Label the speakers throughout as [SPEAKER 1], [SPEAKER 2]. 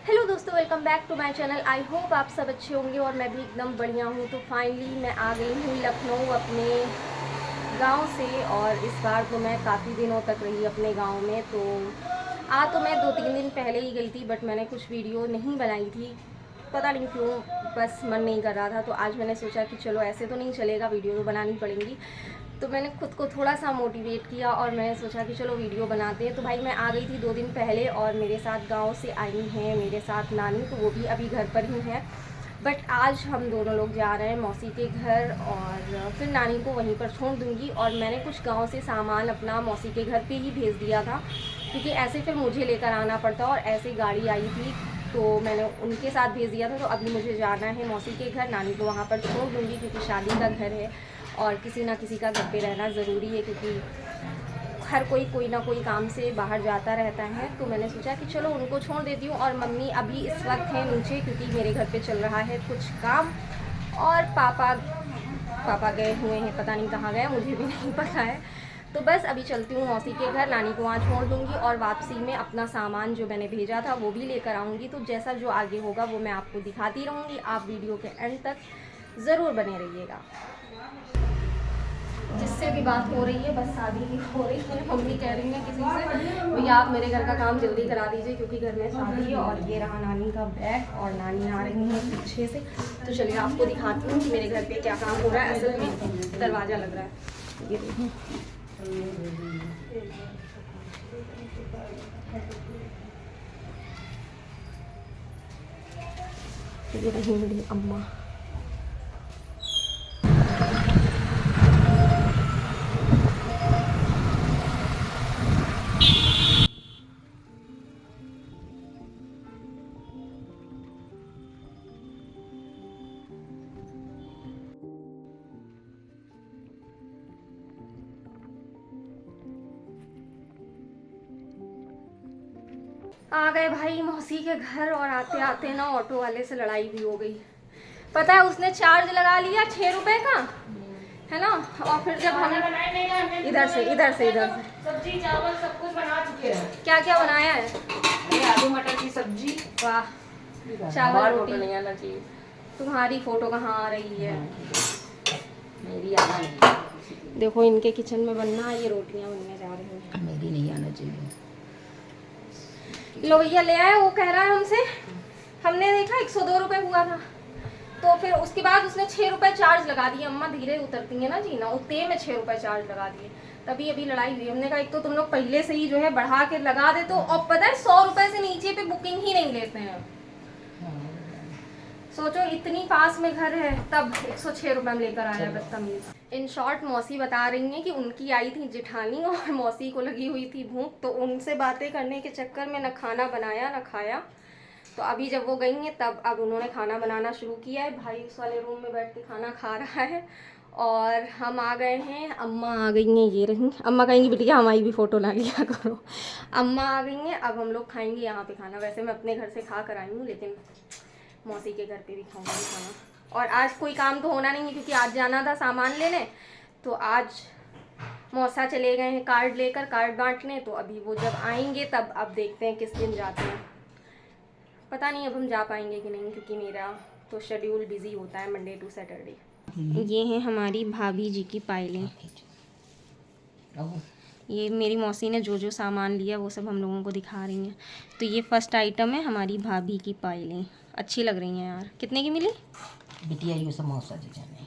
[SPEAKER 1] Hello दोस्तों, welcome back to my channel. I hope आप सब अच्छे होंगे और मैं भी एकदम बढ़िया हूँ। तो फाइनली मैं आ गई हूँ लखनऊ अपने गांव से, और इस बार तो मैं काफ़ी दिनों तक रही अपने गांव में। तो मैं 2-3 दिन पहले ही गई थी, बट मैंने कुछ वीडियो नहीं बनाई थी, पता नहीं क्यों, बस मन नहीं कर रहा था। तो आज मैंने सोचा कि चलो ऐसे तो नहीं चलेगा, वीडियो तो बनानी पड़ेंगी। तो मैंने खुद को थोड़ा सा मोटिवेट किया और मैंने सोचा कि चलो वीडियो बनाते हैं। तो भाई मैं आ गई थी 2 दिन पहले, और मेरे साथ गांव से आई हैं मेरे साथ नानी, तो वो भी अभी घर पर ही हैं। बट आज हम दोनों लोग जा रहे हैं मौसी के घर, और फिर नानी को वहीं पर छोड़ दूँगी। और मैंने कुछ गांव से सामान अपना मौसी के घर पे ही भेज दिया था, क्योंकि ऐसे फिर मुझे लेकर आना पड़ता, और ऐसे गाड़ी आई थी तो मैंने उनके साथ भेज दिया था। तो अभी मुझे जाना है मौसी के घर, नानी को वहाँ पर छोड़ दूँगी, क्योंकि शादी का घर है और किसी ना किसी का घर पे रहना ज़रूरी है, क्योंकि हर कोई ना कोई काम से बाहर जाता रहता है। तो मैंने सोचा कि चलो उनको छोड़ देती हूँ। और मम्मी अभी इस वक्त है नीचे, क्योंकि मेरे घर पे चल रहा है कुछ काम, और पापा गए हुए हैं, पता नहीं कहाँ गए, मुझे भी नहीं पता है। तो बस अभी चलती हूँ मौसी के घर, नानी को वहाँ छोड़ दूँगी, और वापसी में अपना सामान जो मैंने भेजा था वो भी लेकर आऊँगी। तो जैसा जो आगे होगा वो मैं आपको दिखाती रहूँगी। आप वीडियो के एंड तक ज़रूर बने रहिएगा। जिससे भी बात हो रही है, बस शादी की हो रही है। मम्मी कह रही है किसी से, भैया आप मेरे घर का काम जल्दी करा दीजिए, क्योंकि घर में शादी है। और ये रहा नानी का बैग, और नानी आ रही है पीछे से। तो चलिए आपको दिखाती हूँ कि मेरे घर पे क्या काम हो रहा है। असल में दरवाज़ा लग रहा है, ये देखिए। ये रही मेरी अम्मा। आ गए भाई मौसी के घर, और आते आते ना ऑटो वाले से लड़ाई भी हो गई। पता है उसने चार्ज लगा लिया 6 रुपए का, है ना। और फिर जब हम इधर से
[SPEAKER 2] सब्जी चावल सब कुछ बना चुके हैं।
[SPEAKER 1] क्या क्या बनाया है?
[SPEAKER 2] ये आलू मटर की सब्जी,
[SPEAKER 1] वाह, चावल रोटी। नहीं आना चाहिए। तुम्हारी फोटो कहाँ आ रही है?
[SPEAKER 2] मेरी आना नहीं,
[SPEAKER 1] देखो इनके किचन में बनना, ये रोटियां बनने जा रही हैं।
[SPEAKER 2] मेरी नहीं आना चाहिए।
[SPEAKER 1] लो भैया ले आए, वो कह रहा है हमसे, हमने देखा 102 रुपए हुआ था। तो फिर उसके बाद उसने 6 रुपए चार्ज लगा दिए। अम्मा धीरे उतरती है ना जी, ना उतने में 6 रुपए चार्ज लगा दिए। तभी अभी लड़ाई हुई। हमने कहा एक तो तुम लोग पहले से ही जो है बढ़ा के लगा दे, तो और पता है 100 रुपए से नीचे पे बुकिंग ही नहीं लेते हैं। सोचो इतनी पास में घर है, तब 106 रुपए में लेकर आया बदतमीज। इन शॉर्ट मौसी बता रही हैं कि उनकी आई थी जेठानी, और मौसी को लगी हुई थी भूख, तो उनसे बातें करने के चक्कर में न खाना बनाया न खाया। तो अभी जब वो गई हैं तब अब उन्होंने खाना बनाना शुरू किया है। भाई उस वाले रूम में बैठ के खाना खा रहा है, और हम आ गए हैं। अम्मा आ गई हैं, ये रही। अम्मा कहेंगी बिटिया हमारी भी फ़ोटो ना लिया करो। अम्मा आ गई हैं, अब हम लोग खाएंगे यहाँ पे खाना। वैसे मैं अपने घर से खा कर आई हूँ, लेकिन मौसी के घर पे भी खाऊंगी खाना। और आज कोई काम तो होना नहीं है, क्योंकि आज जाना था सामान लेने। तो आज मौसा चले गए हैं कार्ड लेकर, कार्ड बांटने। तो अभी वो जब आएंगे तब अब देखते हैं किस दिन जाते हैं। पता नहीं अब हम जा पाएंगे कि नहीं, क्योंकि मेरा तो शेड्यूल बिजी होता है मंडे टू सैटरडे। ये है हमारी भाभी जी की पायलें। ये मेरी मौसी ने जो जो सामान लिया वो सब हम लोगों को दिखा रही हैं। तो ये फर्स्ट आइटम है हमारी भाभी की पायलें। अच्छी लग रही हैं यार। कितने की मिली?
[SPEAKER 2] बिटिया ये सब मौसा जी जाने,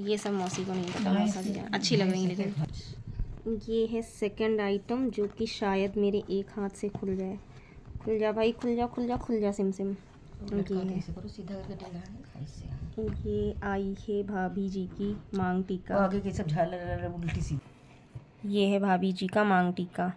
[SPEAKER 1] ये सब मौसी को नहीं पता, मौसा जी जाने। अच्छी लग रही है लेकिन। ये है सेकंड आइटम, जो कि शायद मेरे एक हाथ से खुल जाए। खुल जा भाई, खुल जा खुल जा खुल जा, सिम सिम। ये आई है भाभी जी की मांग टीका।
[SPEAKER 2] आगे के सब झालर उल्टी सी।
[SPEAKER 1] ये है भाभी जी का मांग टीका।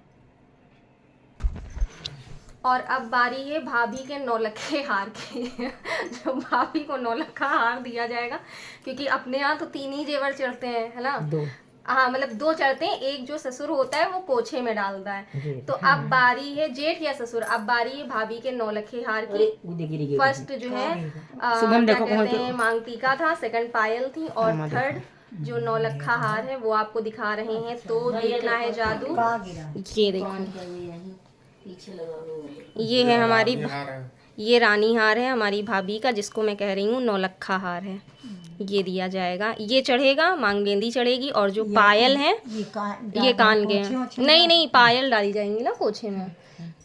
[SPEAKER 1] और अब बारी है भाभी के नौलखे हार की। जो भाभी को नौलखा हार दिया जाएगा, क्योंकि अपने यहाँ तो 3 ही जेवर चढ़ते हैं, है ना।
[SPEAKER 2] 2,
[SPEAKER 1] हाँ मतलब 2 चढ़ते हैं, एक जो ससुर होता है वो पोछे में डालता है। तो अब बारी है जेठ या ससुर, अब बारी है भाभी के नौलखे हार की। फर्स्ट जो है क्या कहते हैं मांग टीका था, सेकंड पायल थी, और थर्ड जो नौलखा हार है वो आपको दिखा रहे हैं। तो देखना है जादू। ये देखो, ये है हमारी ये रानी हार है हमारी भाभी का, जिसको मैं कह रही हूँ नौलखा हार है। ये दिया जाएगा, ये चढ़ेगा, मांग बेंदी चढ़ेगी, और जो पायल है ये कान के हैं। नहीं नहीं, पायल डाली जाएंगी ना कोछे में।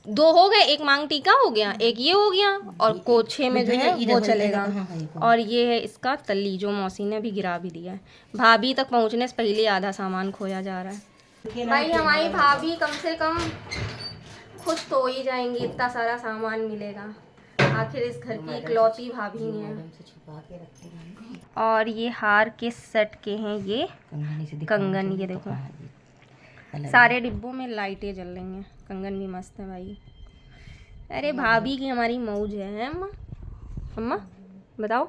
[SPEAKER 1] 2 हो गए, एक मांग टीका हो गया, एक ये हो गया, और कोछे में जो है वो चलेगा। और ये है इसका तल्ली, जो मौसी ने अभी गिरा भी दिया है। भाभी तक पहुंचने से पहले आधा सामान खोया जा रहा है। भाई हमारी भाभी कम से कम खुश तो हो ही जाएंगी, इतना सारा सामान मिलेगा। आखिर इस घर की इकलौती भाभी है। और ये हार के सेट के हैं ये कंगन, ये देखो सारे डिब्बों में लाइटें जल रही हैं। कंगन भी मस्त है भाई। अरे भाभी की हमारी मौज है अम्मा। अम्मा बताओ।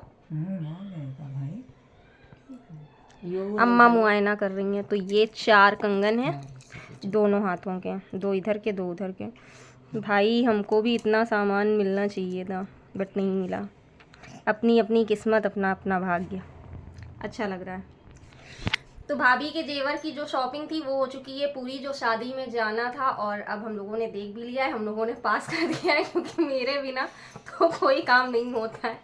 [SPEAKER 1] अम्मा मुआयना कर रही हैं। तो ये 4 कंगन हैं, दोनों हाथों के, 2 इधर के 2 उधर के। भाई हमको भी इतना सामान मिलना चाहिए था, बट नहीं मिला। अपनी अपनी किस्मत, अपना अपना भाग्य। अच्छा लग रहा है। तो भाभी के जेवर की जो शॉपिंग थी वो हो चुकी है पूरी, जो शादी में जाना था। और अब हम लोगों ने देख भी लिया है, हम लोगों ने पास कर दिया है, क्योंकि मेरे बिना तो कोई काम नहीं होता है।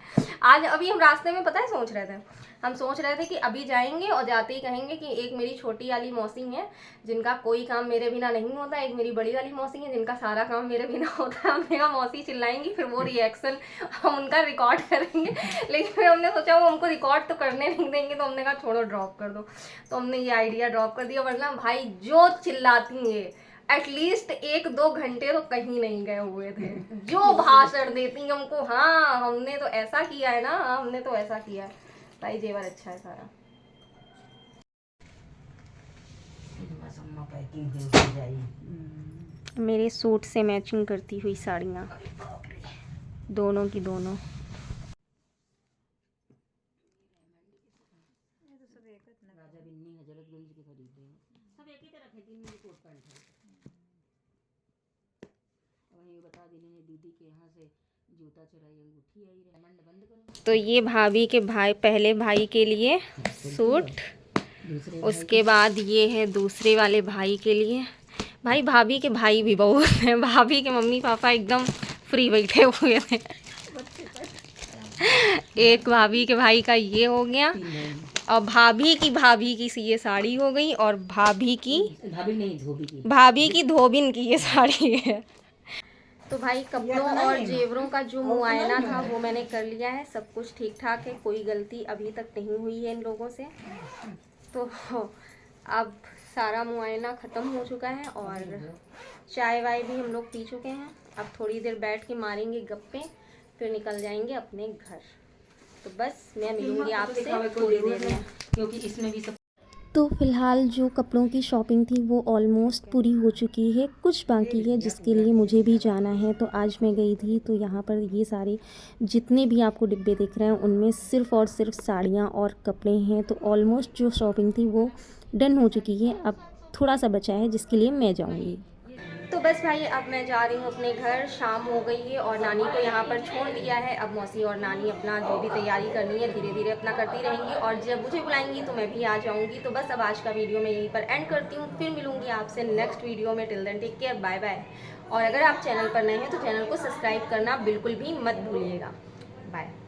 [SPEAKER 1] आज अभी हम रास्ते में पता है सोच रहे थे कि अभी जाएंगे और जाते ही कहेंगे कि एक मेरी छोटी वाली मौसी है जिनका कोई काम मेरे बिना नहीं होता, एक मेरी बड़ी वाली मौसी है जिनका सारा काम मेरे बिना होता है। हमने कहा मौसी चिल्लाएंगी, फिर वो रिएक्शन हम उनका रिकॉर्ड करेंगे। लेकिन फिर हमने सोचा वो हमको रिकॉर्ड तो करने नहीं देंगे, तो हमने कहा छोड़ो ड्रॉप कर दो। तो हमने ये आइडिया ड्रॉप कर दिया। वरना भाई जो चिल्लाती है एटलीस्ट 1-2 घंटे तो कहीं नहीं गए हुए थे, जो भाषण देती हमको। हाँ हमने तो ऐसा किया है ना, हमने तो ऐसा किया है। भाई जेवर अच्छा है सारा। मेरे सूट से मैचिंग करती हुई साड़ियाँ, दोनों की दोनों। तो ये भाभी के भाई, पहले भाई के लिए सूट, उसके बाद ये है दूसरे वाले भाई के लिए। भाई भाभी के भाई भी बहुत हैं, भाभी के मम्मी पापा एकदम फ्री बैठे हुए थे। एक भाभी के भाई का ये हो गया, और भाभी की ये साड़ी हो गई, और भाभी की धोबिन की ये साड़ी है। तो भाई कपड़ों और जेवरों का जो मुआयना था वो मैंने कर लिया है। सब कुछ ठीक ठाक है, कोई गलती अभी तक नहीं हुई है इन लोगों से। तो अब सारा मुआयना ख़त्म हो चुका है, और चाय वाय भी हम लोग पी चुके हैं। अब थोड़ी देर बैठ के मारेंगे गप्पे, फिर निकल जाएंगे अपने घर। तो बस मैं मिलूंगी आपसे थोड़ी देर में, क्योंकि इसमें भी सब। तो फ़िलहाल जो कपड़ों की शॉपिंग थी वो ऑलमोस्ट पूरी हो चुकी है, कुछ बाकी है जिसके लिए मुझे भी जाना है। तो आज मैं गई थी, तो यहाँ पर ये सारे जितने भी आपको डिब्बे दिख रहे हैं उनमें सिर्फ़ और सिर्फ साड़ियाँ और कपड़े हैं। तो ऑलमोस्ट जो शॉपिंग थी वो डन हो चुकी है। अब थोड़ा सा बचा है जिसके लिए मैं जाऊँगी। तो बस भाई अब मैं जा रही हूँ अपने घर, शाम हो गई है और नानी को यहाँ पर छोड़ दिया है। अब मौसी और नानी अपना जो भी तैयारी करनी है धीरे धीरे अपना करती रहेंगी, और जब मुझे बुलाएंगी तो मैं भी आ जाऊँगी। तो बस अब आज का वीडियो मैं यहीं पर एंड करती हूँ, फिर मिलूँगी आपसे नेक्स्ट वीडियो में। Till then take care, bye bye. और अगर आप चैनल पर नए हैं तो चैनल को सब्सक्राइब करना बिल्कुल भी मत भूलिएगा। बाय।